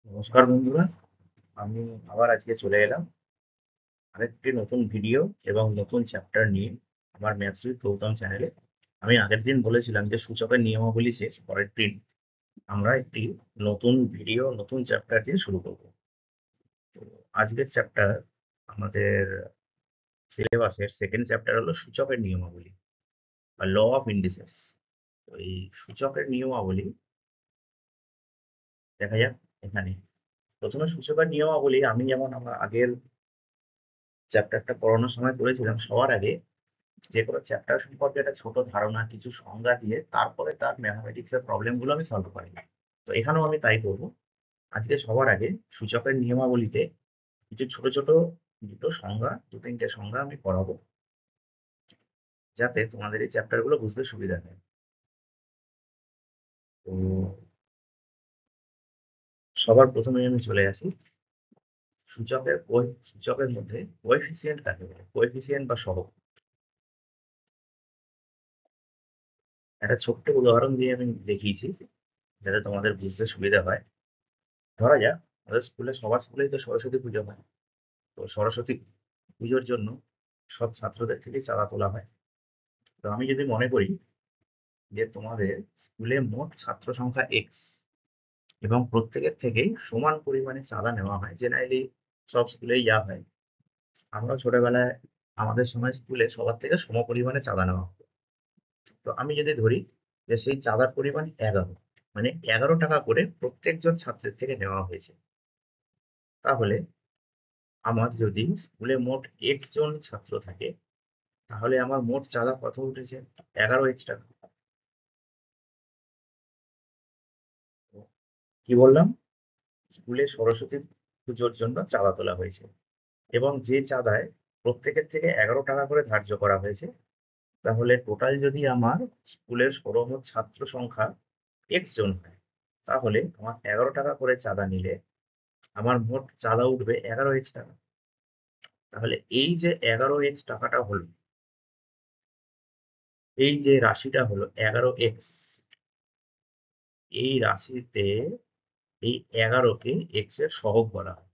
নমস্কার বন্ধুরা, আমি আবার আজকে চলে এলাম আরেকটি নতুন ভিডিও এবং নতুন চ্যাপ্টার নিয়ে আমার ম্যাথস উইথ গৌতম চ্যানেলে। আমি আগের দিন বলেছিলাম যে সূচকের নিয়মাবলী শেষ, পরের দিন আমরা একটি নতুন ভিডিও নতুন চ্যাপ্টার দিয়ে শুরু করব। তো আজকের চ্যাপ্টার আমাদের সিলেবাসের সেকেন্ড চ্যাপ্টার হলো সূচকের নিয়মাবলী বা ল অফ ইন্ডিসেস। তো এই সূচকের নিয়মাবলী দেখা যাক এখানে। প্রথমে সূচকের নিয়মাবলী আমি যেমন আমার আগের চ্যাপ্টারটা পড়ানোর সময় করেছিলাম, সবার আগে যে কোনো চ্যাপ্টার সম্পর্কে একটা ছোট ধারণা, কিছু সংজ্ঞা দিয়ে তারপরে তার ম্যাথমেটিক্স এর প্রবলেম গুলো আমি সলভ করি। তো এখানেও আমি তাই করবো। আজকে সবার আগে সূচকের নিয়মাবলীতে কিছু ছোট ছোট দুটো সংজ্ঞা, দু তিনটে সংজ্ঞা আমি পড়াবো, যাতে তোমাদের এই চ্যাপ্টার গুলো বুঝতে সুবিধা হয়। তো সবার প্রথমে আমি চলে আসি সূচকের মধ্যে কোএফিসিয়েন্ট কাকে বলে, কোএফিসিয়েন্ট বা সহগ। একটা ছোট্ট উদাহরণ দিয়ে আমি দেখিয়েছি যাতে তোমাদের বুঝতে সুবিধা হয়। ধরা যাক আমাদের স্কুলে, সবার স্কুলেই তো সরস্বতী পুজো হয়। তো সরস্বতী পুজোর জন্য সব ছাত্রদের থেকে চাঁদা তোলা হয়। তো আমি যদি মনে করি যে তোমাদের স্কুলে মোট ছাত্র সংখ্যা এক্স এবং প্রত্যেকের থেকেই সমান পরিমাণে চাঁদা নেওয়া হয়, জেনারেলি সব স্কুলেই যা হয়। আমরা ছোটবেলায় আমাদের সময় স্কুলে সবার থেকে সম পরিমাণে চাঁদা নেওয়া হতো। তো আমি যদি ধরি যে সেই চাঁদার পরিমাণ 11, মানে 11 টাকা করে প্রত্যেকজন ছাত্রের থেকে নেওয়া হয়েছে, তাহলে আমার যদি স্কুলে মোট এক্স জন ছাত্র থাকে, তাহলে আমার মোট চাঁদা কত উঠেছে? 11 টাকা। কি বললাম? স্কুলে সরস্বতী পুজোর জন্য চাঁদা তোলা হয়েছে এবং যে চাঁদায় প্রত্যেকের থেকে 11 টাকা করে ধার্য করা হয়েছে, তাহলে টোটাল যদি আমার স্কুলের সর্বমোট ছাত্র সংখ্যা এক্স জন হয়, তাহলে আমার 11 টাকা করে চাঁদা নিলে আমার মোট চাঁদা উঠবে 11 টাকা। তাহলে এই যে 11 টাকাটা হলো, এই যে রাশিটা হলো 11, এই রাশিতে এই 11কে এক্স এর সহগ বলা হয়।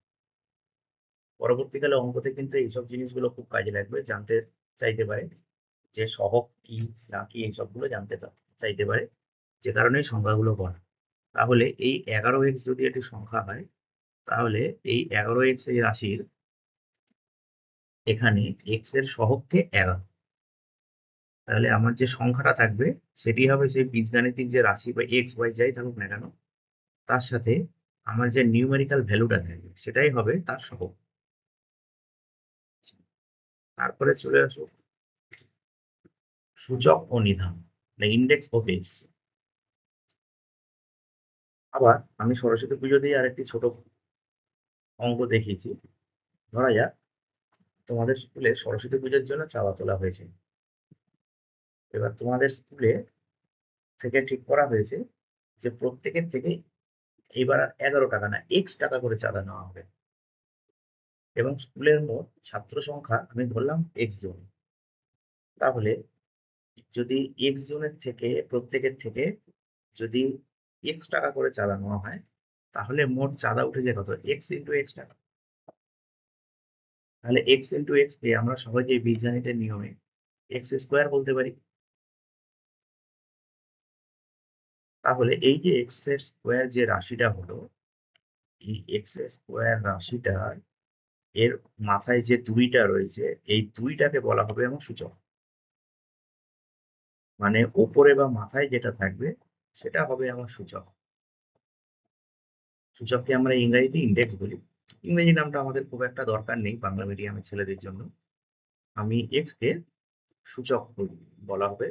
পরবর্তীকালে অঙ্কতে কিন্তু এইসব জিনিসগুলো খুব কাজে লাগবে, জানতে চাইতে পারে যে সহগ কি না কি, এইসবগুলো জানতে চাইতে পারে, যে কারণে সংখ্যাগুলো বলা। তাহলে এই 11 যদি একটি সংখ্যা হয়, তাহলে এই 11 এই রাশির এখানে এক্স এর সহগকে 11। তাহলে আমার যে সংখ্যাটা থাকবে সেটি হবে সেই বীজগাণিতিক যে রাশি বা এক্স ওয়াই যাই থাকুক না কেন, তার সাথে আমার যে নিউমেরিক্যাল ভ্যালুটা থাকবে সেটাই হবে তার সহগ। তারপরে চলে আসো সূচক ও নিধান, মানে ইন্ডেক্স ও বেস। আবার আমি সরস্বতী পুজো দিয়ে আরেকটি ছোট অঙ্ক দেখিয়েছি। ধরা যাক তোমাদের স্কুলে সরস্বতী পুজোর জন্য চাঁদা তোলা হয়েছে। এবার তোমাদের স্কুলে থেকে ঠিক করা হয়েছে যে প্রত্যেকের থেকে এবার আর 11 টাকা না, এক্স টাকা করে চাঁদা নেওয়া হবে এবং স্কুলের মোট ছাত্র সংখ্যা আমি ধরলাম এক্স জন। তাহলে যদি এক্স জনের থেকে প্রত্যেকের থেকে যদি এক্স টাকা করে চাঁদা নেওয়া হয়, তাহলে মোট চাঁদা উঠে যায় কত? এক্স ইন্টু এক্স টাকা। তাহলে এক্স ইন্টু এক্স কে আমরা সহজেই বীজগণিতের নিয়মে এক্স স্কোয়ার বলতে পারি। তাহলে এই যে এক্স এর স্কোয়ার যে রাশিটা হলো, এই এক্স এর স্কোয়ার রাশিটা এর মাথায় যে 2টা রয়েছে, এই 2টাকে বলা হবে আমার সূচক। মানে ওপরে বা মাথায় যেটা থাকবে সেটা হবে আমার সূচক। সূচককে আমরা ইংরেজিতে ইন্ডেক্স বলি। ইংরেজি নামটা আমাদের খুব একটা দরকার নেই বাংলা মিডিয়ামের ছেলেদের জন্য। আমি এক্স কে সূচক বলা হবে।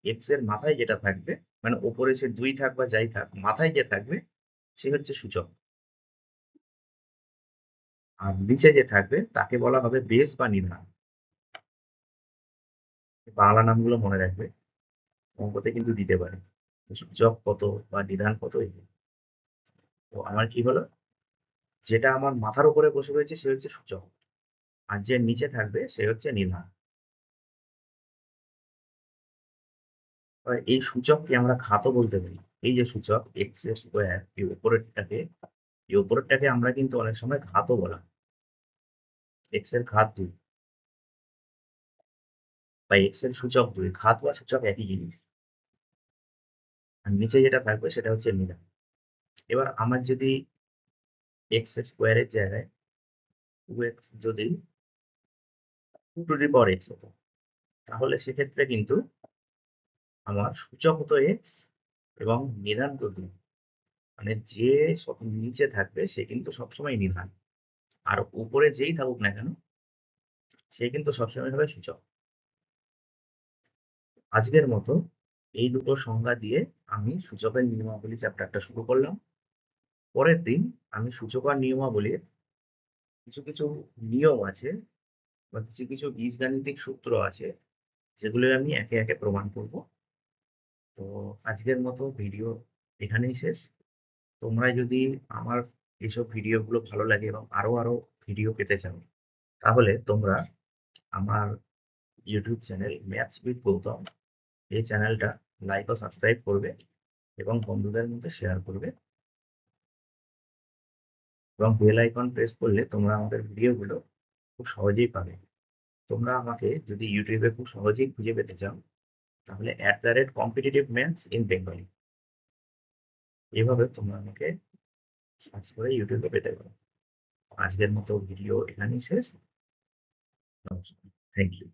এক্স এর মাথায় যেটা থাকবে, মানে ওপরে সে 2 থাক বা যাই থাক, মাথায় যে থাকবে সে হচ্ছে সূচক। আর নিচে যে থাকবে তাকে বলা হবে বেস বা নিধান। বাংলা নামগুলো মনে রাখবে, অঙ্কতে কিন্তু দিতে পারে সূচক কত বা নিধান কত। তো আমার কি হলো, যেটা আমার মাথার উপরে বসে রয়েছে সে হচ্ছে সূচক, আর যে নিচে থাকবে সে হচ্ছে নিধান। এই সূচককে আমরা ঘাতও বলতে পারি। এই যে সূচক এক্স এর স্কোয়ার, এই উপরেরটাকে আমরা কিন্তু অনেক সময় ঘাতও বলা হয়। এক্স এর ঘাত 2 বা এক্স এর সূচক 2, ঘাত বা সূচক একই জিনিস। আর নিচে যেটা থাকবে সেটা হচ্ছে মিলান। এবার আমার যদি এক্স এর স্কোয়ারের জায়গায় 2x যদি 2 টু দি পাওয়ার এক্স হতো, তাহলে সেক্ষেত্রে কিন্তু আমার সূচক হতো এক্স এবং নিধান তো 2। মানে যে সব নিচে থাকবে সে কিন্তু সবসময় নিধান, আর উপরে যেই থাকুক না কেন সে কিন্তু সবসময় হবে সূচক। আজকের মতো এই দুটো সংজ্ঞা দিয়ে আমি সূচকের নিয়মাবলী চ্যাপ্টারটা শুরু করলাম। পরের দিন আমি সূচক আর নিয়মাবলীর কিছু কিছু নিয়ম আছে বা কিছু কিছু বীজগাণিতিক সূত্র আছে, যেগুলো আমি একে একে প্রমাণ করব। তো আজকের মতো ভিডিও এখানেই শেষ। তোমরা যদি আমার এইসব ভিডিওগুলো ভালো লাগে এবং আরো আরো ভিডিও পেতে চাও, তাহলে তোমরা আমার YouTube channel maths with Gautam, এই চ্যানেলটা লাইক ও সাবস্ক্রাইব করবে এবং বন্ধুদের মধ্যে শেয়ার করবে, এবং বেল আইকন প্রেস করলে তোমরা আমাদের ভিডিওগুলো খুব সহজেই পাবে। তোমরা আমাকে যদি ইউটিউবে খুব সহজেই খুঁজে পেতে চাও, তাহলে @competitive-maths in Bengali এভাবে তোমরা আমাকে সার্চ করে ইউটিউবে পেতে পারো। আজকের মতো ভিডিও এখানেই শেষ। নমস্কার, থ্যাংক ইউ।